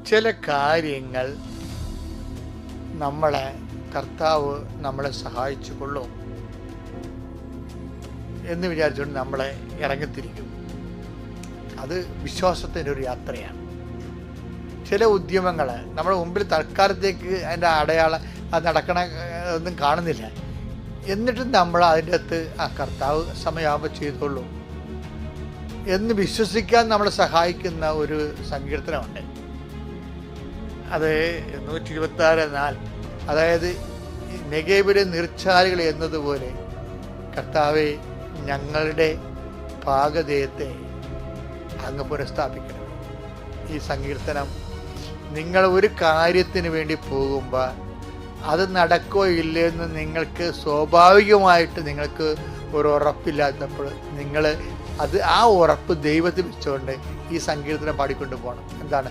ചില കാര്യങ്ങൾ കർത്താവ് നമ്മളെ സഹായിച്ചു കൊള്ളും എന്ന് വിചാരിച്ചുകൊണ്ട് നമ്മളെ ഇറങ്ങിത്തിരിക്കും. അത് വിശ്വാസത്തിൻ്റെ ഒരു യാത്രയാണ്. ചില ഉദ്യമങ്ങൾ നമ്മുടെ മുമ്പിൽ തൽക്കാലത്തേക്ക് അതിൻ്റെ അടയാളം അത് നടക്കണ ഒന്നും കാണുന്നില്ല. എന്നിട്ടും നമ്മൾ അതിൻ്റെ അകത്ത് കർത്താവ് സമയമാകുമ്പോൾ ചെയ്തോളൂ എന്ന് വിശ്വസിക്കാൻ നമ്മളെ സഹായിക്കുന്ന ഒരു സങ്കീർത്തനമുണ്ട്. അത് 126:4. അതായത് നെഗേബിലെ നീർച്ചാലുകൾ എന്നതുപോലെ കർത്താവെ ഞങ്ങളുടെ പാകതയത്തെ അങ്ങ് പുനഃസ്ഥാപിക്കണം. ഈ സങ്കീർത്തനം നിങ്ങൾ ഒരു കാര്യത്തിന് വേണ്ടി പോകുമ്പോൾ അത് നടക്കോ ഇല്ലയെന്ന് നിങ്ങൾക്ക് സ്വാഭാവികമായിട്ട് നിങ്ങൾക്ക് ഒരു ഉറപ്പില്ലാത്തപ്പോൾ നിങ്ങൾ ആ ഉറപ്പ് ദൈവത്തിൽ വെച്ചുകൊണ്ട് ഈ സങ്കീർത്തനം പാടിക്കൊണ്ട് പോകണം. എന്താണ്?